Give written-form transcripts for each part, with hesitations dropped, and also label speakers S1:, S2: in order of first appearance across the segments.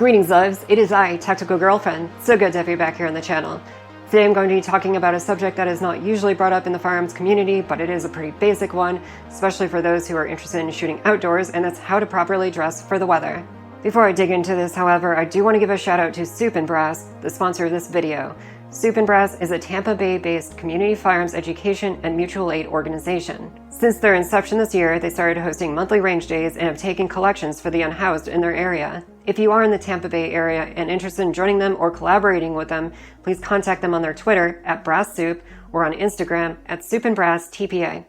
S1: Greetings loves, it is I, Tactical Girlfriend. So good to have you back here on the channel. Today I'm going to be talking about a subject that is not usually brought up in the firearms community, but it is a pretty basic one, especially for those who are interested in shooting outdoors, and that's how to properly dress for the weather. Before I dig into this, however, I do want to give a shout out to Soup and Brass, the sponsor of this video. Soup and Brass is a Tampa Bay-based community firearms education and mutual aid organization. Since their inception this year, they started hosting monthly range days and have taken collections for the unhoused in their area. If you are in the Tampa Bay area and interested in joining them or collaborating with them, please contact them on their Twitter @BrassSoup or on Instagram @SoupandBrassTPA.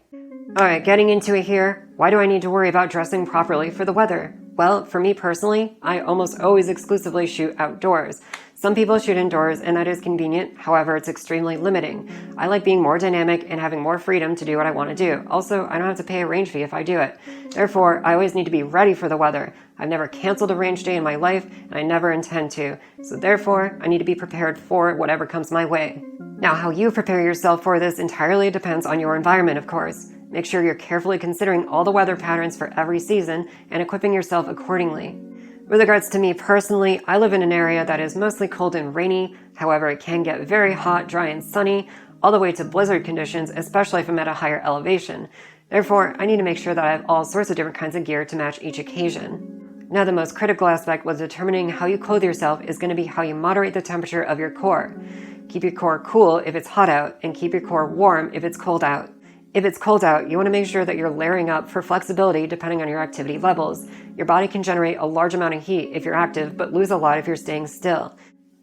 S1: Alright, getting into it here, why do I need to worry about dressing properly for the weather? Well, for me personally, I almost always exclusively shoot outdoors. Some people shoot indoors and that is convenient, however it's extremely limiting. I like being more dynamic and having more freedom to do what I want to do. Also, I don't have to pay a range fee if I do it. Therefore, I always need to be ready for the weather. I've never canceled a range day in my life and I never intend to. So therefore, I need to be prepared for whatever comes my way. Now, how you prepare yourself for this entirely depends on your environment, of course. Make sure you're carefully considering all the weather patterns for every season and equipping yourself accordingly. With regards to me personally, I live in an area that is mostly cold and rainy. However, it can get very hot, dry, and sunny, all the way to blizzard conditions, especially if I'm at a higher elevation. Therefore, I need to make sure that I have all sorts of different kinds of gear to match each occasion. Now, the most critical aspect with determining how you clothe yourself is going to be how you moderate the temperature of your core. Keep your core cool if it's hot out, and keep your core warm if it's cold out. If it's cold out, you want to make sure that you're layering up for flexibility depending on your activity levels. Your body can generate a large amount of heat if you're active, but lose a lot if you're staying still.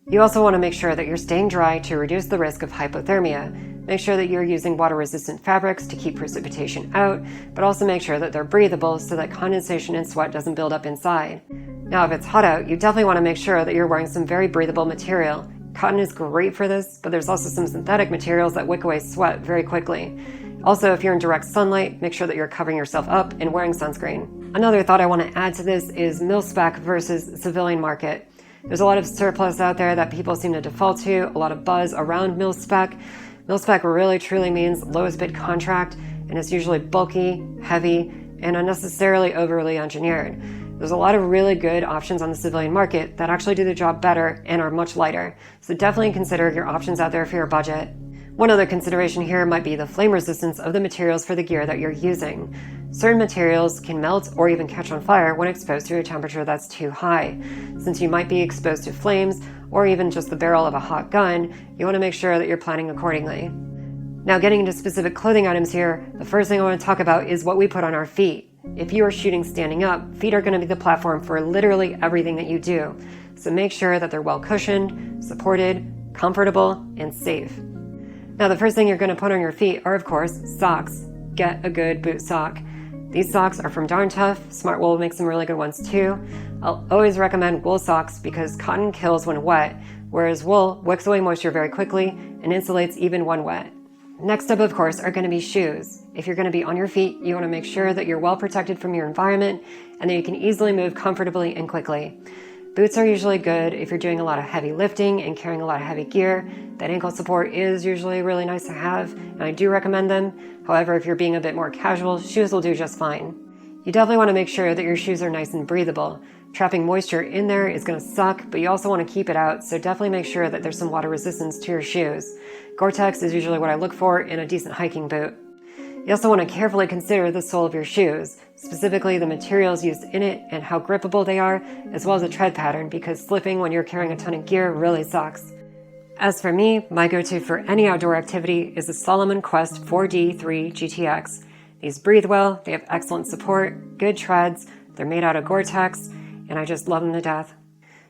S1: You also want to make sure that you're staying dry to reduce the risk of hypothermia. Make sure that you're using water-resistant fabrics to keep precipitation out, but also make sure that they're breathable so that condensation and sweat doesn't build up inside. Now, if it's hot out, you definitely want to make sure that you're wearing some very breathable material. Cotton is great for this, but there's also some synthetic materials that wick away sweat very quickly. Also, if you're in direct sunlight, make sure that you're covering yourself up and wearing sunscreen. Another thought I want to add to this is mil-spec versus civilian market. There's a lot of surplus out there that people seem to default to, a lot of buzz around mil-spec. Mil-spec really truly means lowest bid contract, and it's usually bulky, heavy, and unnecessarily overly engineered. There's a lot of really good options on the civilian market that actually do the job better and are much lighter. So definitely consider your options out there for your budget. One other consideration here might be the flame resistance of the materials for the gear that you're using. Certain materials can melt or even catch on fire when exposed to a temperature that's too high. Since you might be exposed to flames or even just the barrel of a hot gun, you want to make sure that you're planning accordingly. Now, getting into specific clothing items here, the first thing I want to talk about is what we put on our feet. If you are shooting standing up, feet are going to be the platform for literally everything that you do. So make sure that they're well cushioned, supported, comfortable, and safe. Now, the first thing you're going to put on your feet are, of course, socks. Get a good boot sock. These socks are from Darn Tough. Smart Wool makes some really good ones too. I'll always recommend wool socks because cotton kills when wet, whereas wool wicks away moisture very quickly and insulates even when wet. Next up, of course, are going to be shoes. If you're going to be on your feet, you want to make sure that you're well protected from your environment and that you can easily move comfortably and quickly. Boots are usually good if you're doing a lot of heavy lifting and carrying a lot of heavy gear. That ankle support is usually really nice to have, and I do recommend them. However, if you're being a bit more casual, shoes will do just fine. You definitely want to make sure that your shoes are nice and breathable. Trapping moisture in there is going to suck, but you also want to keep it out, so definitely make sure that there's some water resistance to your shoes. Gore-Tex is usually what I look for in a decent hiking boot. You also want to carefully consider the sole of your shoes, specifically the materials used in it and how grippable they are, as well as the tread pattern, because slipping when you're carrying a ton of gear really sucks. As for me, my go-to for any outdoor activity is the Salomon Quest 4D3 GTX. These breathe well, they have excellent support, good treads, they're made out of Gore-Tex, and I just love them to death.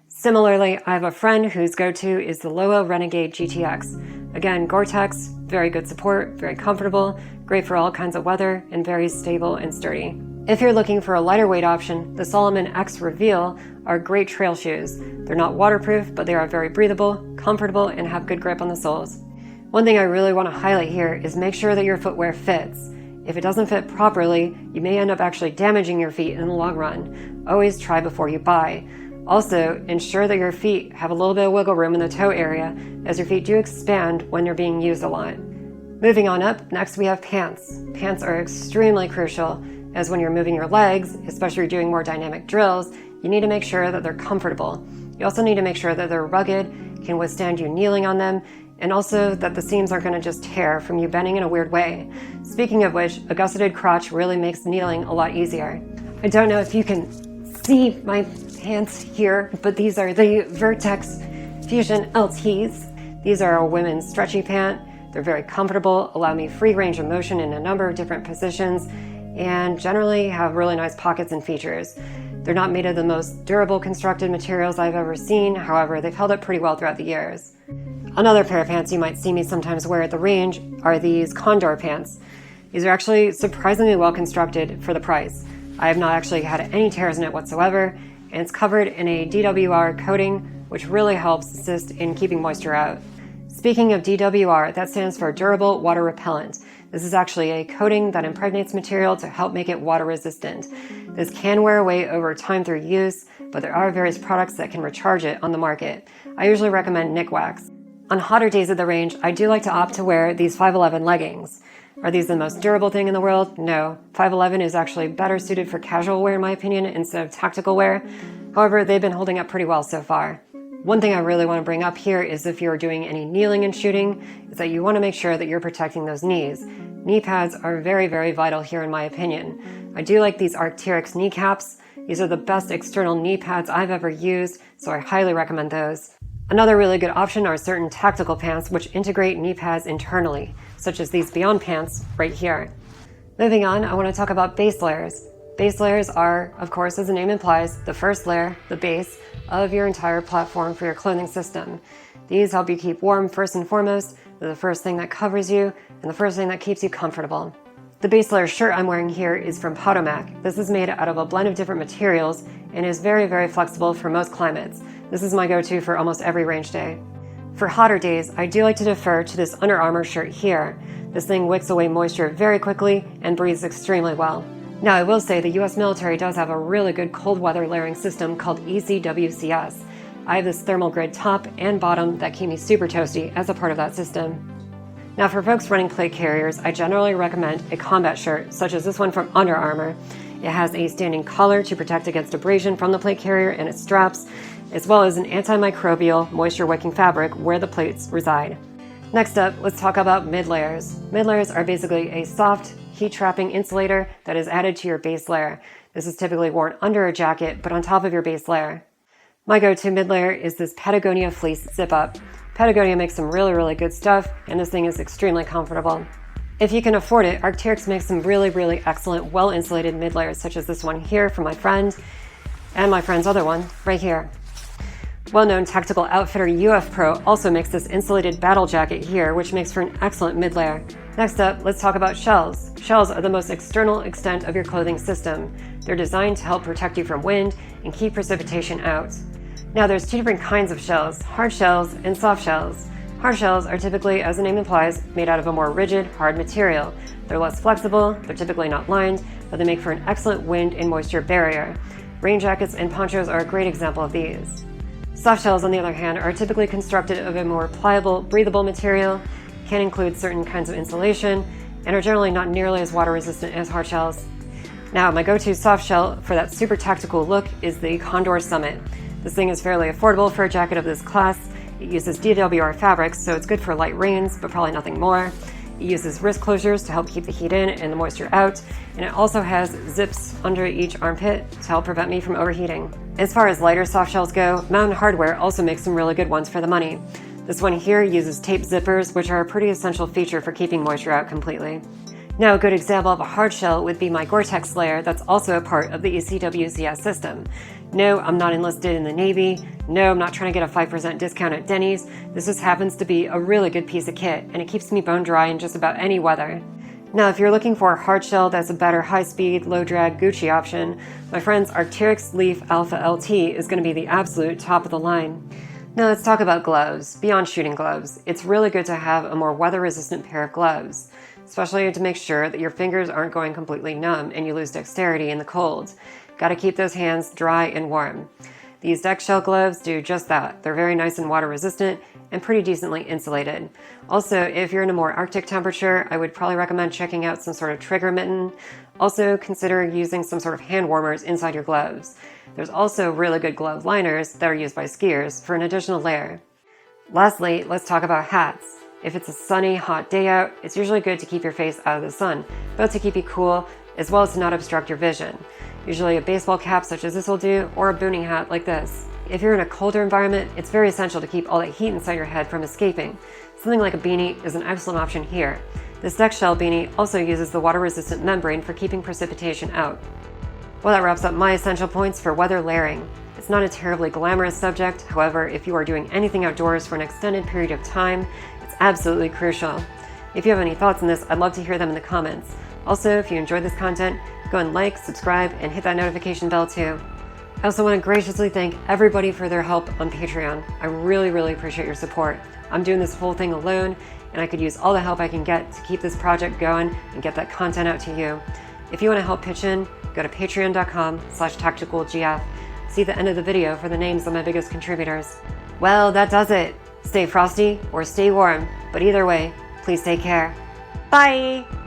S1: Similarly, I have a friend whose go-to is the Loa Renegade GTX. Again, Gore-Tex, very good support, very comfortable, great for all kinds of weather, and very stable and sturdy. If you're looking for a lighter weight option, the Salomon X Reveal are great trail shoes. They're not waterproof, but they are very breathable, comfortable, and have good grip on the soles. One thing I really want to highlight here is make sure that your footwear fits. If it doesn't fit properly, you may end up actually damaging your feet in the long run. Always try before you buy. Also, ensure that your feet have a little bit of wiggle room in the toe area, as your feet do expand when you're being used a lot. Moving on up, next we have pants. Pants are extremely crucial, as when you're moving your legs, especially if you're doing more dynamic drills, you need to make sure that they're comfortable. You also need to make sure that they're rugged, can withstand you kneeling on them, and also that the seams aren't going to just tear from you bending in a weird way. Speaking of which, a gusseted crotch really makes kneeling a lot easier. I don't know if you can see my hands here, but these are the Vertex Fusion LTs. These are a women's stretchy pant. They're very comfortable, allow me free range of motion in a number of different positions, and generally have really nice pockets and features. They're not made of the most durable constructed materials I've ever seen, however, they've held up pretty well throughout the years. Another pair of pants you might see me sometimes wear at the range are these Condor pants. These are actually surprisingly well constructed for the price. I have not actually had any tears in it whatsoever, and it's covered in a DWR coating, which really helps assist in keeping moisture out. Speaking of DWR, that stands for Durable Water Repellent. This is actually a coating that impregnates material to help make it water resistant. This can wear away over time through use, but there are various products that can recharge it on the market. I usually recommend Nick Wax. On hotter days at the range, I do like to opt to wear these 511 leggings. Are these the most durable thing in the world? No. 511 is actually better suited for casual wear in my opinion instead of tactical wear. However, they've been holding up pretty well so far. One thing I really want to bring up here is if you're doing any kneeling and shooting, is that you want to make sure that you're protecting those knees. Knee pads are very, very vital here in my opinion. I do like these Arc'teryx knee caps. These are the best external knee pads I've ever used, so I highly recommend those. Another really good option are certain tactical pants which integrate knee pads internally, such as these Beyond pants right here. Moving on, I want to talk about base layers. Base layers are, of course, as the name implies, the first layer, the base, of your entire platform for your clothing system. These help you keep warm first and foremost. They're the first thing that covers you and the first thing that keeps you comfortable. The base layer shirt I'm wearing here is from Potomac. This is made out of a blend of different materials and is very, very flexible for most climates. This is my go-to for almost every range day. For hotter days, I do like to defer to this Under Armour shirt here. This thing wicks away moisture very quickly and breathes extremely well. Now, I will say the US military does have a really good cold weather layering system called ECWCS. I have this thermal grid top and bottom that keep me super toasty as a part of that system. Now, for folks running plate carriers, I generally recommend a combat shirt, such as this one from Under Armour. It has a standing collar to protect against abrasion from the plate carrier and its straps, as well as an antimicrobial moisture-wicking fabric where the plates reside. Next up, let's talk about mid-layers. Mid-layers are basically a soft, heat-trapping insulator that is added to your base layer. This is typically worn under a jacket, but on top of your base layer. My go-to mid-layer is this Patagonia fleece zip-up. Patagonia makes some really, really good stuff, and this thing is extremely comfortable. If you can afford it, Arc'teryx makes some really, really excellent, well-insulated mid-layers, such as this one here from my friend, and my friend's other one right here. Well-known tactical outfitter UF Pro also makes this insulated battle jacket here, which makes for an excellent mid-layer. Next up, let's talk about shells. Shells are the most external extent of your clothing system. They're designed to help protect you from wind and keep precipitation out. Now, there's two different kinds of shells, hard shells and soft shells. Hard shells are typically, as the name implies, made out of a more rigid, hard material. They're less flexible, they're typically not lined, but they make for an excellent wind and moisture barrier. Rain jackets and ponchos are a great example of these. Soft shells, on the other hand, are typically constructed of a more pliable, breathable material, can include certain kinds of insulation, and are generally not nearly as water resistant as hard shells. Now, my go-to soft shell for that super tactical look is the Condor Summit. This thing is fairly affordable for a jacket of this class. It uses DWR fabrics, so it's good for light rains, but probably nothing more. It uses wrist closures to help keep the heat in and the moisture out, and it also has zips under each armpit to help prevent me from overheating. As far as lighter soft shells go, Mountain Hardwear also makes some really good ones for the money. This one here uses tape zippers, which are a pretty essential feature for keeping moisture out completely. Now, a good example of a hard shell would be my Gore-Tex layer that's also a part of the ECWCS system. No, I'm not enlisted in the Navy. No, I'm not trying to get a 5% discount at Denny's. This just happens to be a really good piece of kit, and it keeps me bone dry in just about any weather. Now, if you're looking for a hard shell that's a better high-speed, low-drag Gucci option, my friend's Arc'teryx Leaf Alpha LT is going to be the absolute top of the line. Now let's talk about gloves. Beyond shooting gloves, it's really good to have a more weather-resistant pair of gloves, especially to make sure that your fingers aren't going completely numb and you lose dexterity in the cold. Got to keep those hands dry and warm. These deck shell gloves do just that. They're very nice and water resistant and pretty decently insulated. Also, if you're in a more Arctic temperature, I would probably recommend checking out some sort of trigger mitten. Also, consider using some sort of hand warmers inside your gloves. There's also really good glove liners that are used by skiers for an additional layer. Lastly, let's talk about hats. If it's a sunny, hot day out, it's usually good to keep your face out of the sun, both to keep you cool as well as to not obstruct your vision. Usually a baseball cap such as this will do, or a booning hat like this. If you're in a colder environment, it's very essential to keep all that heat inside your head from escaping. Something like a beanie is an excellent option here. This deck shell beanie also uses the water-resistant membrane for keeping precipitation out. Well, that wraps up my essential points for weather layering. It's not a terribly glamorous subject, however, if you are doing anything outdoors for an extended period of time, it's absolutely crucial. If you have any thoughts on this, I'd love to hear them in the comments. Also, if you enjoyed this content, go and like, subscribe, and hit that notification bell too. I also want to graciously thank everybody for their help on Patreon. I really appreciate your support. I'm doing this whole thing alone, and I could use all the help I can get to keep this project going and get that content out to you. If you want to help pitch in, go to patreon.com/tacticoolgf. See the end of the video for the names of my biggest contributors. Well, that does it. Stay frosty or stay warm, but either way, please take care. Bye!